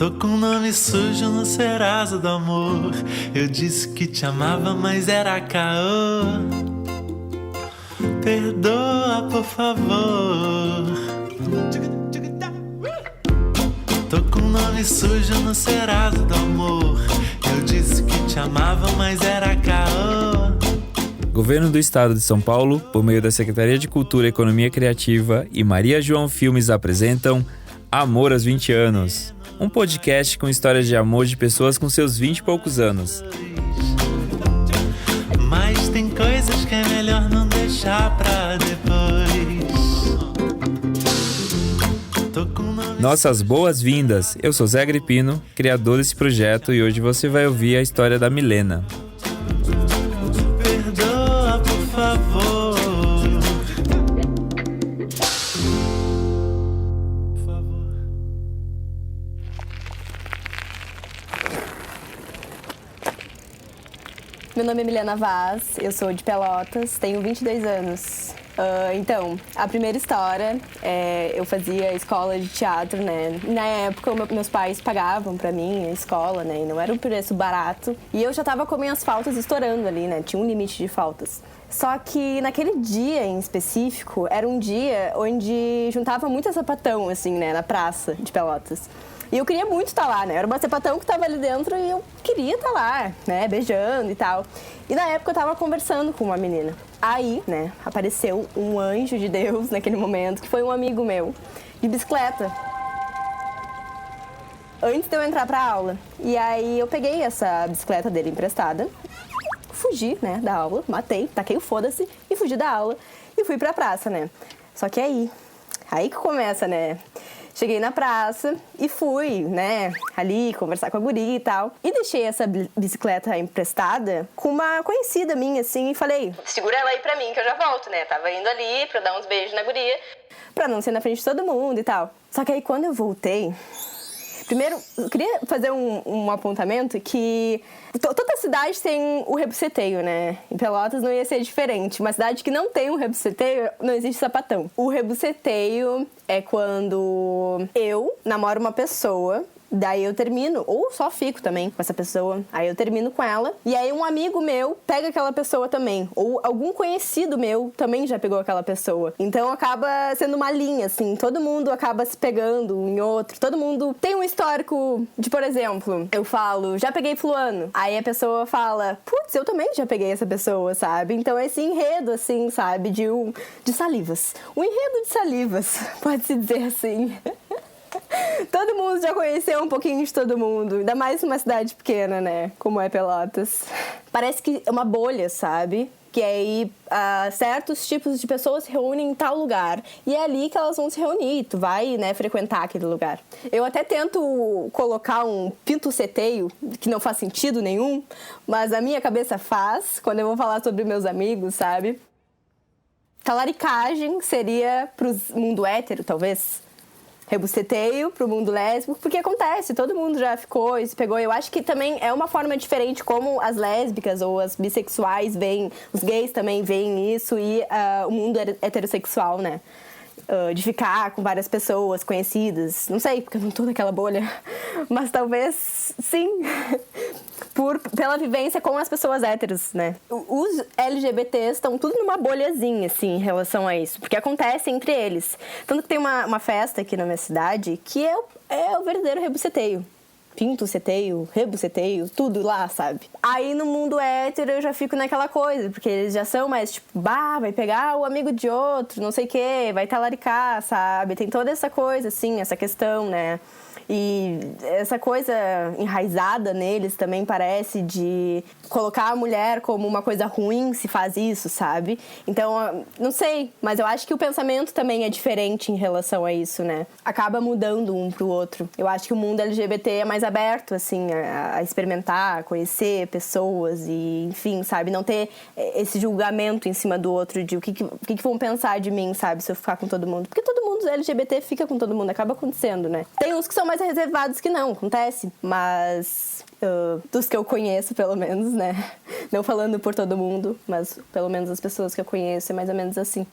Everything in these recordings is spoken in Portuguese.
Tô com o nome sujo no Serasa do amor. Eu disse que te amava, mas era caô. Perdoa, por favor. Tô com o nome sujo no Serasa do amor. Eu disse que te amava, mas era caô. Governo do Estado de São Paulo, por meio da Secretaria de Cultura e Economia Criativa e Maria João Filmes apresentam Amor aos 20 anos, um podcast com histórias de amor de pessoas com seus 20 e poucos anos. Mas tem coisas que é melhor não deixar pra depois. Nossas boas-vindas! Eu sou Zé Agripino, criador desse projeto, e hoje você vai ouvir a história da Milena. Perdoa, por favor. Por favor. Meu nome é Milena Vaz, eu sou de Pelotas, tenho 22 anos. Então, a primeira história, eu fazia escola de teatro, né? Na época, meus pais pagavam pra mim a escola, né? E não era um preço barato. E eu já tava com minhas faltas estourando ali, né? Tinha um limite de faltas. Só que naquele dia em específico, era um dia onde juntava muito sapatão, assim, né? Na praça de Pelotas. E eu queria muito estar lá, né? Era uma sapatão que estava ali dentro e eu queria estar lá, né? Beijando e tal. E na época eu tava conversando com uma menina. Aí, né, apareceu um anjo de Deus naquele momento, que foi um amigo meu, de bicicleta. Antes de eu entrar pra aula. E aí eu peguei essa bicicleta dele emprestada, fugi, né, da aula, matei, taquei o foda-se e fugi da aula e fui pra praça, né? Só que aí que começa, né? Cheguei na praça e fui, né, ali conversar com a guria e tal. E deixei essa bicicleta emprestada com uma conhecida minha, assim, e falei: segura ela aí pra mim que eu já volto, né? Tava indo ali pra dar uns beijos na guria, pra não ser na frente de todo mundo e tal. Só que aí quando eu voltei... Primeiro, eu queria fazer um apontamento que toda cidade tem o rebuceteio, né? Em Pelotas não ia ser diferente. Uma cidade que não tem um rebuceteio, não existe sapatão. O rebuceteio é quando eu namoro uma pessoa, daí eu termino, ou só fico também com essa pessoa, aí eu termino com ela, e aí um amigo meu pega aquela pessoa também, ou algum conhecido meu também já pegou aquela pessoa. Então acaba sendo uma linha, assim, todo mundo acaba se pegando um em outro, todo mundo tem um histórico de, por exemplo, eu falo, já peguei fulano, aí a pessoa fala, putz, eu também já peguei essa pessoa, sabe? Então esse enredo, assim, sabe, de salivas. Um enredo de salivas, pode-se dizer assim. Todo mundo já conheceu um pouquinho de todo mundo, ainda mais numa cidade pequena, né? Como é Pelotas. Parece que é uma bolha, sabe? Que aí certos tipos de pessoas se reúnem em tal lugar. E é ali que elas vão se reunir. Tu vai, né, frequentar aquele lugar. Eu até tento colocar um pinto-ceteio, que não faz sentido nenhum, mas a minha cabeça faz, quando eu vou falar sobre meus amigos, sabe? Talaricagem seria pro mundo hétero, talvez. Rebuceteio pro mundo lésbico, porque acontece, todo mundo já ficou e se pegou. Eu acho que também é uma forma diferente como as lésbicas ou as bissexuais veem, os gays também veem isso e o mundo heterossexual, né? De ficar com várias pessoas conhecidas, não sei, porque eu não tô naquela bolha, mas talvez sim, pela vivência com as pessoas héteros, né? Os LGBTs estão tudo numa bolhazinha, assim, em relação a isso, porque acontece entre eles. Tanto que tem uma festa aqui na minha cidade que é o verdadeiro rebuceteio. Pinto-ceteio, rebuceteio, tudo lá, sabe? Aí no mundo hétero eu já fico naquela coisa, porque eles já são mais tipo, vai pegar o amigo de outro, não sei o quê, vai talaricar, sabe? Tem toda essa coisa, assim, essa questão, né? E essa coisa enraizada neles também parece de colocar a mulher como uma coisa ruim se faz isso, sabe? Então, não sei, mas eu acho que o pensamento também é diferente em relação a isso, né? Acaba mudando um pro outro. Eu acho que o mundo LGBT é mais aberto, assim, a experimentar, a conhecer pessoas e, enfim, sabe? Não ter esse julgamento em cima do outro de o que vão pensar de mim, sabe? Se eu ficar com todo mundo. Porque todo mundo LGBT fica com todo mundo, acaba acontecendo, né? Tem uns que são mais reservados que não, acontece, mas dos que eu conheço, pelo menos, né? Não falando por todo mundo, mas pelo menos as pessoas que eu conheço é mais ou menos assim.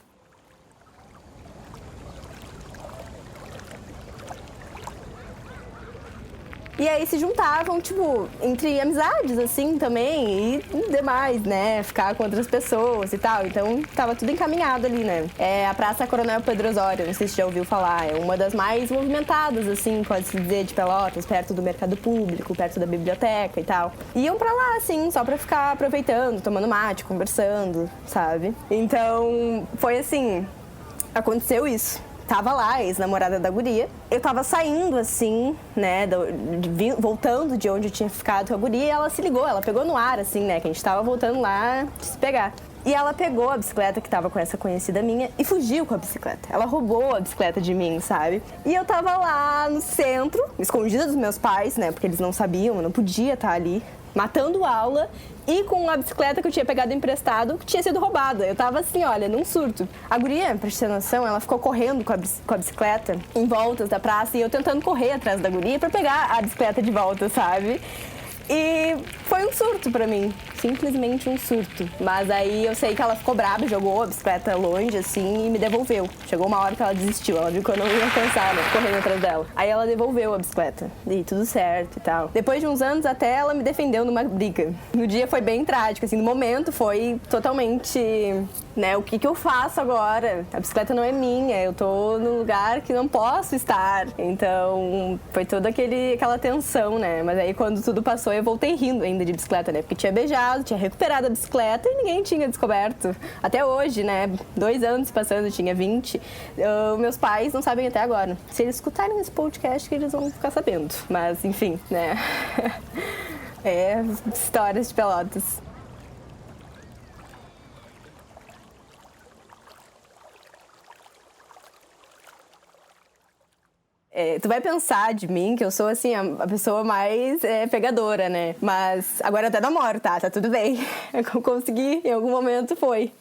E aí se juntavam, tipo, entre amizades, assim, também, e demais, né? Ficar com outras pessoas e tal. Então, tava tudo encaminhado ali, né? A Praça Coronel Pedro Osório, não sei se já ouviu falar, é uma das mais movimentadas, assim, pode-se dizer, de Pelotas, perto do mercado público, perto da biblioteca e tal. Iam pra lá, assim, só pra ficar aproveitando, tomando mate, conversando, sabe? Então, foi assim, aconteceu isso. Tava lá, a ex-namorada da guria. Eu tava saindo, assim, né, voltando de onde eu tinha ficado com a guria, e ela se ligou, ela pegou no ar, assim, né, que a gente tava voltando lá de se pegar. E ela pegou a bicicleta que tava com essa conhecida minha e fugiu com a bicicleta. Ela roubou a bicicleta de mim, sabe? E eu tava lá no centro, escondida dos meus pais, né, porque eles não sabiam, eu não podia estar ali, matando aula e com a bicicleta que eu tinha pegado emprestado, que tinha sido roubada. Eu tava assim, olha, num surto. A guria, pra te ter noção, ela ficou correndo com a bicicleta em voltas da praça e eu tentando correr atrás da guria pra pegar a bicicleta de volta, sabe? E foi um surto pra mim, simplesmente um surto. Mas aí eu sei que ela ficou brava, jogou a bicicleta longe, assim, e me devolveu. Chegou uma hora que ela desistiu, ela viu que eu não ia alcançar, né, correndo atrás dela. Aí ela devolveu a bicicleta, e tudo certo e tal. Depois de uns anos, até ela me defendeu numa briga. No dia foi bem trágico, assim, no momento foi totalmente, né, o que eu faço agora? A bicicleta não é minha, eu tô num lugar que não posso estar. Então, foi toda aquela tensão, né, mas aí quando tudo passou, eu voltei rindo ainda de bicicleta, né? Porque tinha beijado, tinha recuperado a bicicleta e ninguém tinha descoberto. Até hoje, né? 2 anos passando, tinha 20. Meus pais não sabem até agora. Se eles escutarem esse podcast, que eles vão ficar sabendo. Mas, enfim, né? Histórias de Pelotas. Tu vai pensar de mim que eu sou, assim, a pessoa mais pegadora, né? Mas agora eu até namoro, tá? Tá tudo bem. Eu consegui, em algum momento foi.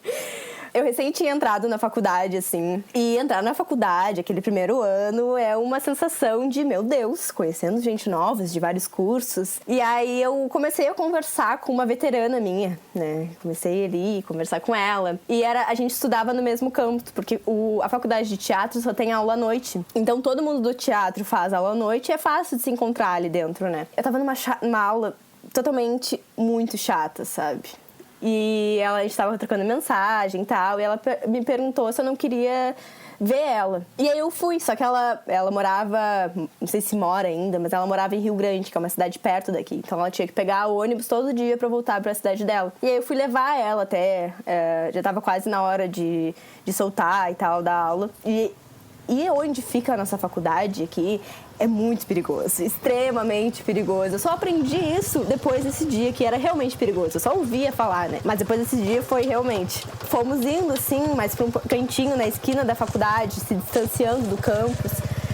Eu recém tinha entrado na faculdade, assim, e entrar na faculdade, aquele primeiro ano, é uma sensação de, meu Deus, conhecendo gente nova, de vários cursos. E aí eu comecei a conversar com uma veterana minha, né? Comecei ali a conversar com ela. E a gente estudava no mesmo campus, porque a faculdade de teatro só tem aula à noite. Então todo mundo do teatro faz aula à noite e é fácil de se encontrar ali dentro, né? Eu tava numa aula totalmente muito chata, sabe? E a gente tava trocando mensagem e tal, e ela me perguntou se eu não queria ver ela. E aí eu fui, só que ela morava, não sei se mora ainda, mas ela morava em Rio Grande, que é uma cidade perto daqui. Então ela tinha que pegar o ônibus todo dia pra voltar pra cidade dela. E aí eu fui levar ela até, já tava quase na hora de soltar e tal, da aula. E onde fica a nossa faculdade aqui é muito perigoso, extremamente perigoso. Eu só aprendi isso depois desse dia, que era realmente perigoso. Eu só ouvia falar, né? Mas depois desse dia foi realmente. Fomos indo, assim, mais pra um cantinho na esquina da faculdade, se distanciando do campus.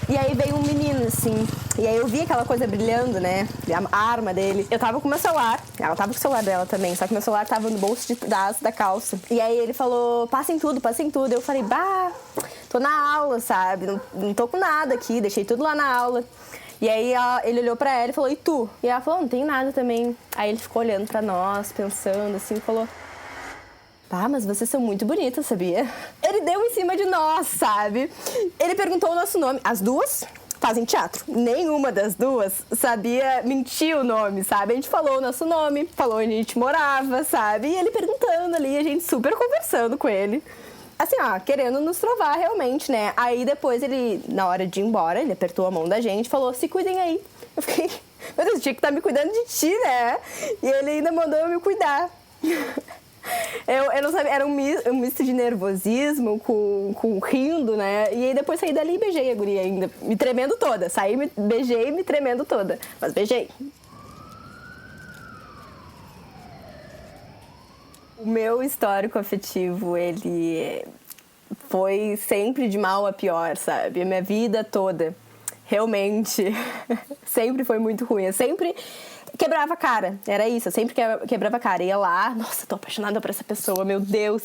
E aí veio um menino, assim, e aí eu vi aquela coisa brilhando, né, a arma dele. Eu tava com meu celular, ela tava com o celular dela também, só que meu celular tava no bolso de trás da calça. E aí ele falou, passem tudo. Eu falei, tô na aula, sabe, não tô com nada aqui, deixei tudo lá na aula. E aí ele olhou pra ela e falou, e tu? E ela falou, não tenho nada também. Aí ele ficou olhando pra nós, pensando assim, e falou, mas vocês são muito bonitas, sabia? Ele deu em cima de nós, sabe? Ele perguntou o nosso nome. As duas fazem teatro. Nenhuma das duas sabia mentir o nome, sabe? A gente falou o nosso nome, falou onde a gente morava, sabe? E ele perguntando ali, a gente super conversando com ele. Assim, querendo nos trovar realmente, né? Aí depois ele, na hora de ir embora, ele apertou a mão da gente e falou, se cuidem aí. Eu fiquei, meu Deus, tinha que estar me cuidando de ti, né? E ele ainda mandou eu me cuidar. Eu não sabia, era um misto de nervosismo com rindo, né? E aí depois saí dali e beijei a guria ainda, me tremendo toda. Beijei me tremendo toda, mas beijei. O meu histórico afetivo, ele foi sempre de mal a pior, sabe? A minha vida toda, realmente, sempre foi muito ruim. Eu sempre quebrava a cara, era isso, eu sempre quebrava a cara. Ia lá, nossa, tô apaixonada por essa pessoa, meu Deus.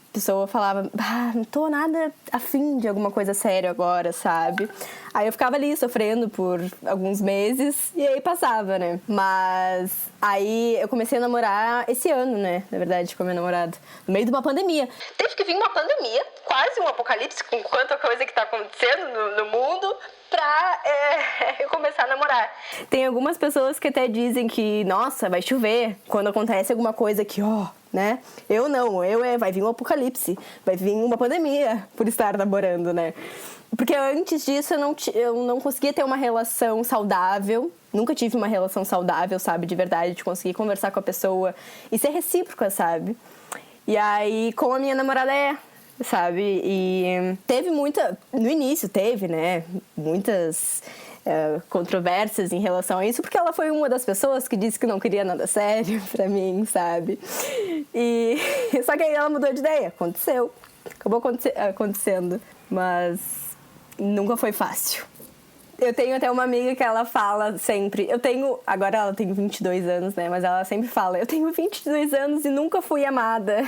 A pessoa falava, não tô nada afim de alguma coisa séria agora, sabe? Aí eu ficava ali sofrendo por alguns meses e aí passava, né? Mas aí eu comecei a namorar esse ano, né? Na verdade, com meu namorado, no meio de uma pandemia. Teve que vir uma pandemia, quase um apocalipse com quanta coisa que tá acontecendo no mundo, pra eu começar a namorar namorar. Tem algumas pessoas que até dizem que, nossa, vai chover quando acontece alguma coisa que, né? Eu não, vai vir um apocalipse, vai vir uma pandemia por estar namorando, né? Porque antes disso eu não conseguia ter uma relação saudável, nunca tive uma relação saudável, sabe, de verdade, de conseguir conversar com a pessoa e ser recíproca, sabe? E aí, com a minha namorada sabe? E teve no início teve, né, muitas controvérsias em relação a isso, porque ela foi uma das pessoas que disse que não queria nada sério pra mim, sabe? E só que aí ela mudou de ideia, acabou acontecendo, mas nunca foi fácil. Eu tenho até uma amiga que ela fala sempre, agora ela tem 22 anos, né, mas ela sempre fala, eu tenho 22 anos e nunca fui amada.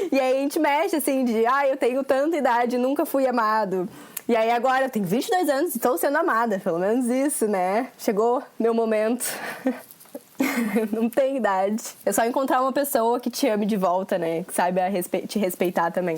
E aí a gente mexe assim eu tenho tanta idade e nunca fui amado. E aí agora eu tenho 22 anos e estou sendo amada, pelo menos isso, né? Chegou meu momento. Não tem idade. É só encontrar uma pessoa que te ame de volta, né? Que saiba te respeitar também.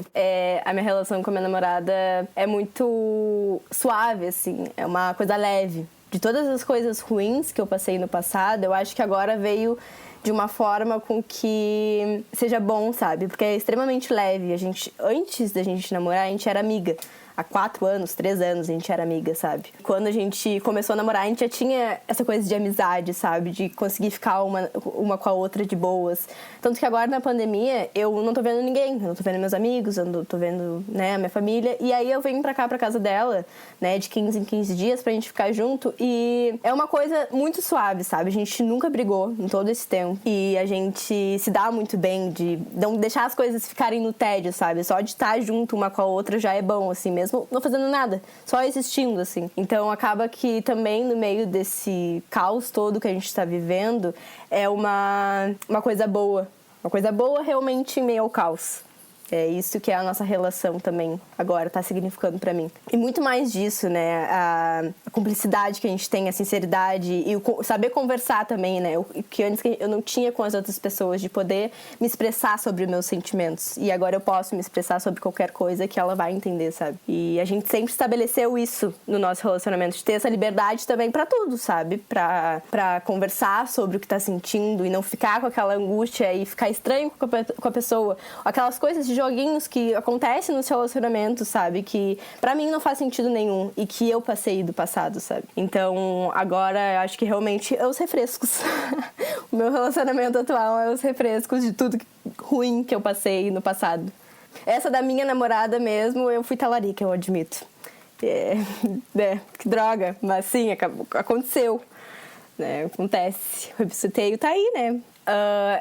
A minha relação com a minha namorada é muito suave, assim. É uma coisa leve. De todas as coisas ruins que eu passei no passado, eu acho que agora veio de uma forma com que seja bom, sabe? Porque é extremamente leve. Antes da gente namorar, a gente era amiga. Há 4 anos, 3 anos a gente era amiga, sabe? Quando a gente começou a namorar, a gente já tinha essa coisa de amizade, sabe? De conseguir ficar uma com a outra de boas. Tanto que agora, na pandemia, eu não tô vendo ninguém. Eu não tô vendo meus amigos, eu não tô vendo, né, a minha família. E aí eu venho pra cá, pra casa dela, né, de 15 em 15 dias pra gente ficar junto. E é uma coisa muito suave, sabe? A gente nunca brigou em todo esse tempo. E a gente se dá muito bem de não deixar as coisas ficarem no tédio, sabe? Só de estar junto uma com a outra já é bom, assim, mesmo não fazendo nada, só existindo, assim. Então acaba que também no meio desse caos todo que a gente tá vivendo é uma coisa boa. Uma coisa boa realmente em meio ao caos. É isso que é a nossa relação também agora, tá significando pra mim. E muito mais disso, né? A cumplicidade que a gente tem, a sinceridade e o saber conversar também, né? O que antes eu não tinha com as outras pessoas, de poder me expressar sobre os meus sentimentos. E agora eu posso me expressar sobre qualquer coisa que ela vai entender, sabe? E a gente sempre estabeleceu isso no nosso relacionamento, de ter essa liberdade também pra tudo, sabe? Pra conversar sobre o que tá sentindo e não ficar com aquela angústia e ficar estranho com a pessoa. Aquelas coisas de joguinhos que acontecem nos relacionamentos, sabe? Que pra mim não faz sentido nenhum e que eu passei do passado, sabe? Então, agora eu acho que realmente é os refrescos. O meu relacionamento atual é os refrescos de tudo ruim que eu passei no passado. Essa da minha namorada mesmo, eu fui talarica, eu admito. Que droga, mas sim, aconteceu. Né? Acontece. O absuteio tá aí, né?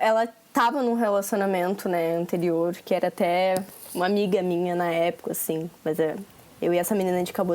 Ela tava num relacionamento, né, anterior, que era até uma amiga minha na época, assim. Mas eu e essa menina, a gente acabou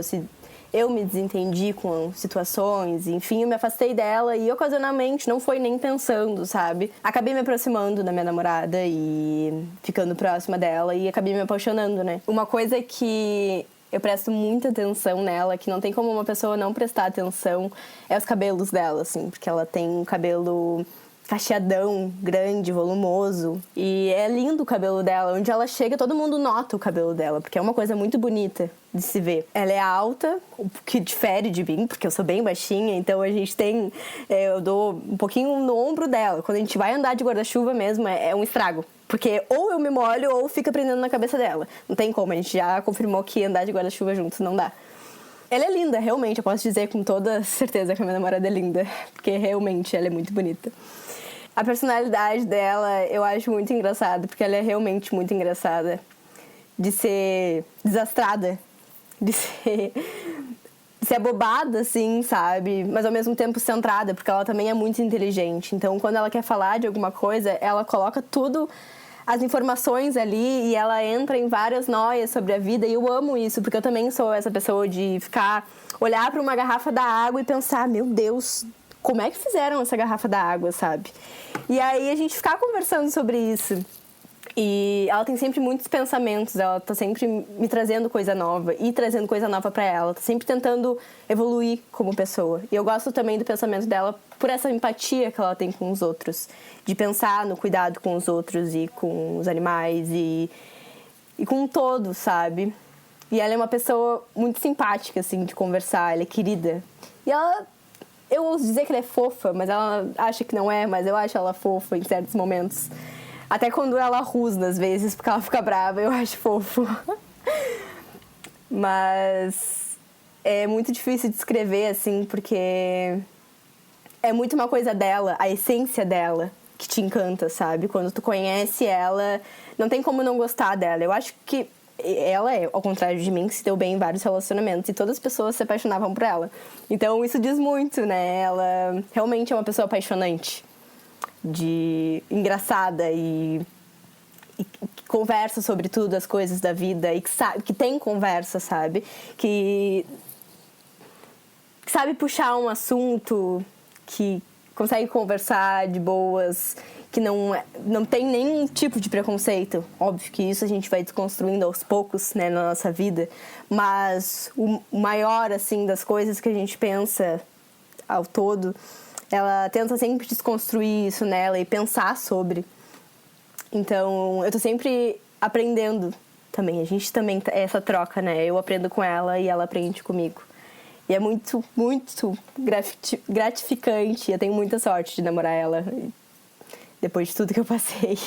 eu me desentendi com situações, enfim, eu me afastei dela e ocasionalmente, não foi nem pensando, sabe? Acabei me aproximando da minha namorada e ficando próxima dela e acabei me apaixonando, né? Uma coisa que eu presto muita atenção nela, que não tem como uma pessoa não prestar atenção, é os cabelos dela, assim, porque ela tem um cabelo cacheadão, grande, volumoso. E é lindo o cabelo dela. Onde ela chega, todo mundo nota o cabelo dela, porque é uma coisa muito bonita de se ver. Ela é alta, o que difere de mim, porque eu sou bem baixinha, então a gente tem... eu dou um pouquinho no ombro dela. Quando a gente vai andar de guarda-chuva mesmo, é um estrago. Porque ou eu me molho ou fica prendendo na cabeça dela. Não tem como, a gente já confirmou que andar de guarda-chuva juntos não dá. Ela é linda, realmente, eu posso dizer com toda certeza que a minha namorada é linda, porque realmente ela é muito bonita. A personalidade dela eu acho muito engraçada, porque ela é realmente muito engraçada. De ser desastrada, de ser abobada, assim, sabe? Mas ao mesmo tempo centrada, porque ela também é muito inteligente. Então, quando ela quer falar de alguma coisa, ela coloca tudo, as informações ali, e ela entra em várias noias sobre a vida. E eu amo isso, porque eu também sou essa pessoa de olhar para uma garrafa da água e pensar, meu Deus, como é que fizeram essa garrafa da água, sabe? E aí a gente ficar conversando sobre isso. E ela tem sempre muitos pensamentos, ela tá sempre me trazendo coisa nova e trazendo coisa nova pra ela, tá sempre tentando evoluir como pessoa. E eu gosto também do pensamento dela por essa empatia que ela tem com os outros, de pensar no cuidado com os outros e com os animais e com um todo, sabe? E ela é uma pessoa muito simpática, assim, de conversar, ela é querida. E ela Eu ouso dizer que ela é fofa, mas ela acha que não é, mas eu acho ela fofa em certos momentos. Até quando ela rusga às vezes, porque ela fica brava, eu acho fofo. Mas é muito difícil de descrever, assim, porque é muito uma coisa dela, a essência dela, que te encanta, sabe? Quando tu conhece ela, não tem como não gostar dela. Eu acho que ela ao contrário de mim, que se deu bem em vários relacionamentos e todas as pessoas se apaixonavam por ela. Então isso diz muito, né? Ela realmente é uma pessoa apaixonante, engraçada e que conversa sobre tudo, as coisas da vida, e que tem conversa, sabe? Que sabe puxar um assunto, que consegue conversar de boas, que não tem nenhum tipo de preconceito. Óbvio que isso a gente vai desconstruindo aos poucos, né, na nossa vida, mas o maior, assim, das coisas que a gente pensa ao todo, ela tenta sempre desconstruir isso nela e pensar sobre. Então, eu tô sempre aprendendo também. A gente também é essa troca, né? Eu aprendo com ela e ela aprende comigo. E é muito, muito gratificante. Eu tenho muita sorte de namorar ela depois de tudo que eu passei.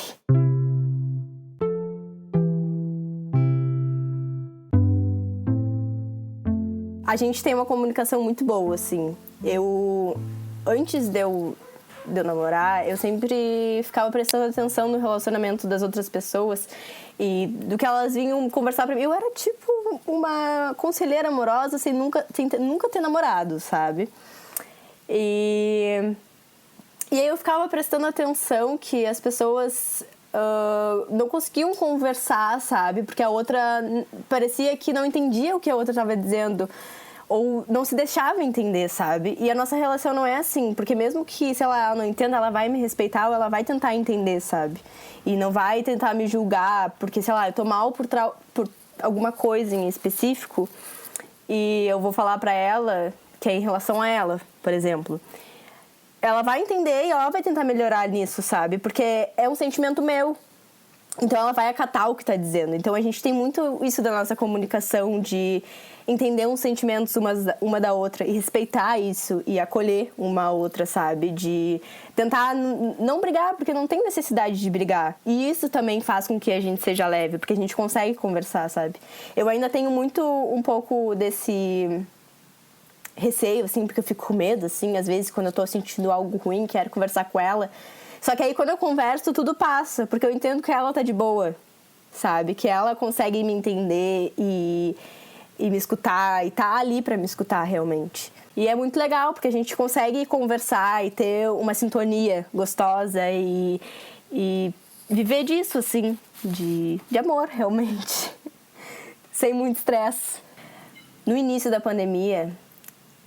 A gente tem uma comunicação muito boa, assim. Antes de eu namorar, eu sempre ficava prestando atenção no relacionamento das outras pessoas e do que elas vinham conversar pra mim. Eu era tipo uma conselheira amorosa sem nunca ter namorado, sabe? E aí eu ficava prestando atenção que as pessoas não conseguiam conversar, sabe? Porque a outra parecia que não entendia o que a outra estava dizendo. Ou não se deixava entender, sabe? E a nossa relação não é assim, porque mesmo que, sei lá, ela não entenda, ela vai me respeitar ou ela vai tentar entender, sabe? E não vai tentar me julgar, porque, sei lá, eu tô mal por alguma coisa em específico e eu vou falar pra ela que é em relação a ela, por exemplo. Ela vai entender e ela vai tentar melhorar nisso, sabe? Porque é um sentimento meu. Então ela vai acatar o que tá dizendo. Então a gente tem muito isso da nossa comunicação, de entender os sentimentos uma da outra e respeitar isso e acolher uma a outra, sabe? De tentar não brigar, porque não tem necessidade de brigar. E isso também faz com que a gente seja leve, porque a gente consegue conversar, sabe? Eu ainda tenho um pouco desse receio, assim, porque eu fico com medo, assim, às vezes quando eu tô sentindo algo ruim, quero conversar com ela. Só que aí quando eu converso, tudo passa, porque eu entendo que ela tá de boa, sabe? Que ela consegue me entender e me escutar, e tá ali pra me escutar realmente. E é muito legal, porque a gente consegue conversar e ter uma sintonia gostosa e viver disso, assim, de amor, realmente. Sem muito estresse. No início da pandemia,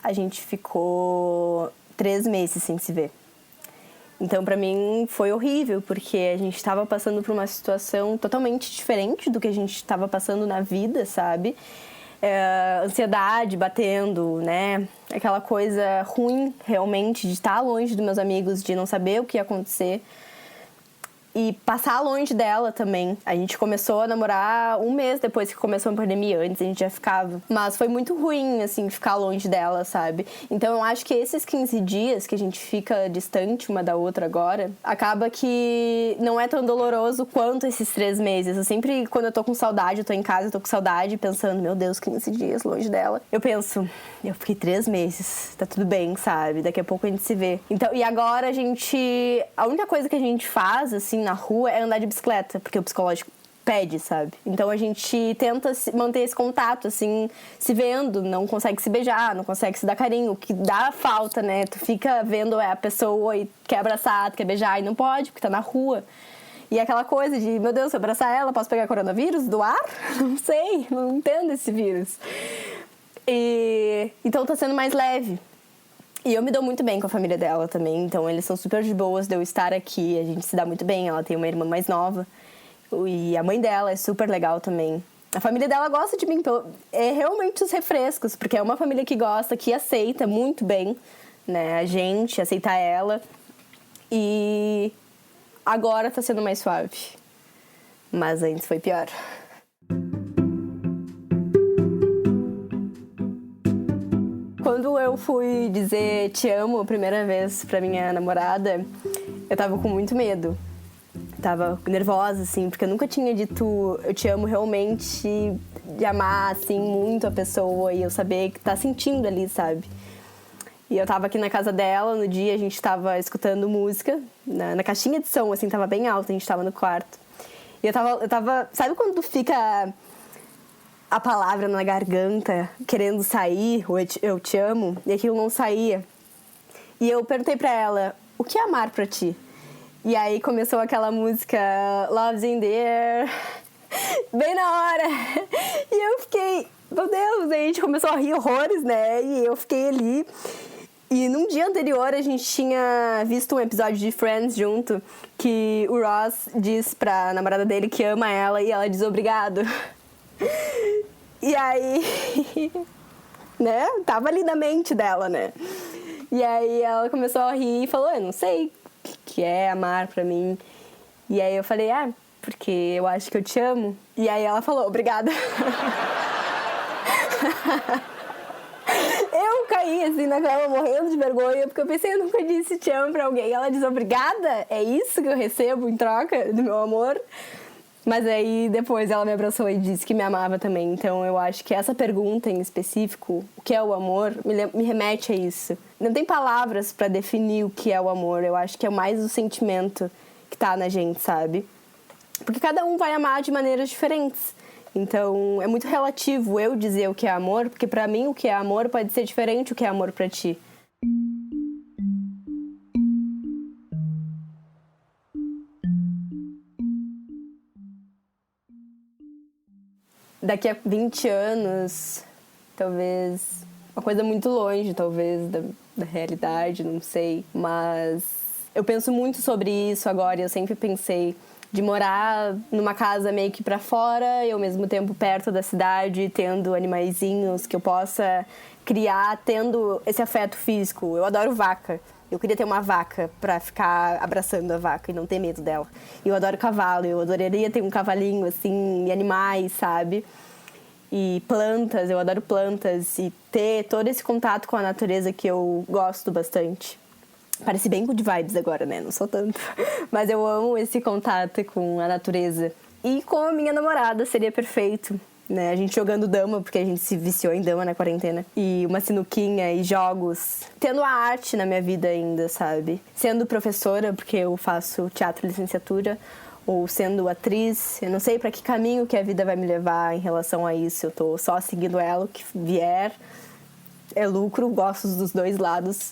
a gente ficou 3 meses sem se ver. Então, pra mim, foi horrível, porque a gente tava passando por uma situação totalmente diferente do que a gente tava passando na vida, sabe? Ansiedade batendo, né? Aquela coisa ruim, realmente, de estar longe dos meus amigos, de não saber o que ia acontecer. E passar longe dela também. A gente começou a namorar 1 mês depois que começou a pandemia. Antes a gente já ficava. Mas foi muito ruim, assim, ficar longe dela, sabe? Então eu acho que esses 15 dias que a gente fica distante uma da outra agora, acaba que não é tão doloroso quanto esses 3 meses. Eu sempre, quando eu tô com saudade, eu tô em casa, eu tô com saudade, pensando, meu Deus, 15 dias longe dela. Eu penso, eu fiquei 3 meses, tá tudo bem, sabe? Daqui a pouco a gente se vê. Então, e agora a única coisa que a gente faz, assim, na rua é andar de bicicleta, porque o psicológico pede, sabe? Então a gente tenta manter esse contato, assim, se vendo, não consegue se beijar, não consegue se dar carinho, o que dá falta, né? Tu fica vendo a pessoa e quer abraçar, quer beijar e não pode, porque tá na rua. E aquela coisa de, meu Deus, se eu abraçar ela, posso pegar coronavírus do ar? Não sei, não entendo esse vírus. Então tá sendo mais leve. E eu me dou muito bem com a família dela também, então eles são super de boas de eu estar aqui, a gente se dá muito bem, ela tem uma irmã mais nova, e a mãe dela é super legal também. A família dela gosta de mim, é realmente os refrescos, porque é uma família que gosta, que aceita muito bem, né, a gente, aceita ela, e agora tá sendo mais suave, mas antes foi pior. Quando Quando eu fui dizer te amo a primeira vez pra minha namorada, eu tava com muito medo. Tava nervosa, assim, porque eu nunca tinha dito eu te amo realmente, de amar, assim, muito a pessoa e eu saber que tá sentindo ali, sabe? E eu tava aqui na casa dela, no dia a gente tava escutando música, na caixinha de som, assim, tava bem alta, a gente tava no quarto. E eu tava... Sabe quando fica a palavra na garganta, querendo sair, o eu te amo, e aquilo não saía? E eu perguntei pra ela, o que é amar pra ti? E aí começou aquela música Love's in the Air, bem na hora. E eu fiquei, meu Deus, aí a gente começou a rir horrores, né? E eu fiquei ali. E num dia anterior a gente tinha visto um episódio de Friends junto, que o Ross diz pra namorada dele que ama ela e ela diz obrigado. E aí, né? Tava ali na mente dela, né? E aí ela começou a rir e falou, eu não sei o que é amar pra mim. E aí eu falei, porque eu acho que eu te amo. E aí ela falou, obrigada. Eu caí assim na cama morrendo de vergonha, porque eu pensei, eu nunca disse te amo pra alguém. Ela diz obrigada? É isso que eu recebo em troca do meu amor? Mas aí depois ela me abraçou e disse que me amava também. Então eu acho que essa pergunta em específico, o que é o amor, me remete a isso. Não tem palavras pra definir o que é o amor. Eu acho que é mais o sentimento que tá na gente, sabe? Porque cada um vai amar de maneiras diferentes. Então é muito relativo eu dizer o que é amor, porque pra mim o que é amor pode ser diferente do que é amor pra ti. Daqui a 20 anos, talvez, uma coisa muito longe, talvez, da realidade, não sei. Mas eu penso muito sobre isso agora e eu sempre pensei de morar numa casa meio que pra fora e ao mesmo tempo perto da cidade, tendo animaizinhos que eu possa criar, tendo esse afeto físico. Eu adoro vaca. Eu queria ter uma vaca pra ficar abraçando a vaca e não ter medo dela. Eu adoro cavalo, eu adoraria ter um cavalinho, assim, e animais, sabe? E plantas, eu adoro plantas. E ter todo esse contato com a natureza que eu gosto bastante. Parece bem good vibes agora, né? Não sou tanto. Mas eu amo esse contato com a natureza. E com a minha namorada seria perfeito. Né? A gente jogando dama, porque a gente se viciou em dama na quarentena. E uma sinuquinha e jogos. Tendo a arte na minha vida ainda, sabe? Sendo professora, porque eu faço teatro e licenciatura. Ou sendo atriz. Eu não sei pra que caminho que a vida vai me levar em relação a isso. Eu tô só seguindo ela, o que vier. É lucro, gosto dos dois lados.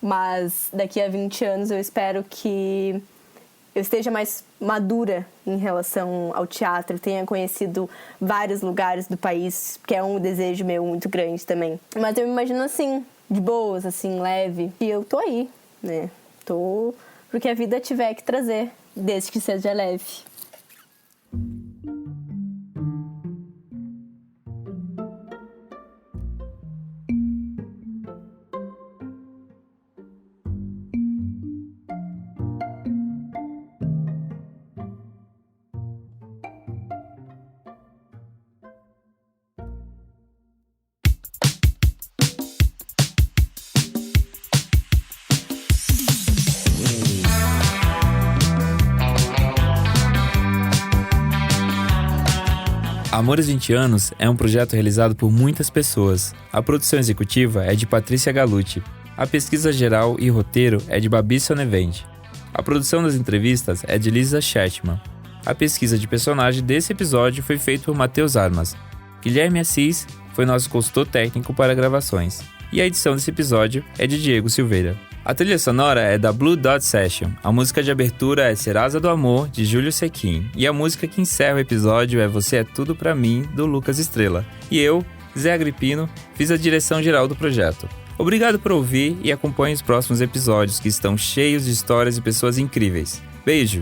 Mas daqui a 20 anos eu espero que eu esteja mais madura em relação ao teatro, tenha conhecido vários lugares do país, que é um desejo meu muito grande também. Mas eu me imagino assim, de boas, assim, leve. E eu tô aí, né? Tô porque a vida tiver que trazer, desde que seja leve. Amores 20 Anos é um projeto realizado por muitas pessoas. A produção executiva é de Patrícia Galucci. A pesquisa geral e roteiro é de Babi Sonevent. A produção das entrevistas é de Lisa Chetman. A pesquisa de personagem desse episódio foi feita por Matheus Armas. Guilherme Assis foi nosso consultor técnico para gravações. E a edição desse episódio é de Diego Silveira. A trilha sonora é da Blue Dot Session. A música de abertura é Serasa do Amor, de Júlio Sequin. E a música que encerra o episódio é Você é Tudo Pra Mim, do Lucas Estrela. E eu, Zé Agripino, fiz a direção geral do projeto. Obrigado por ouvir e acompanhe os próximos episódios que estão cheios de histórias e pessoas incríveis. Beijo!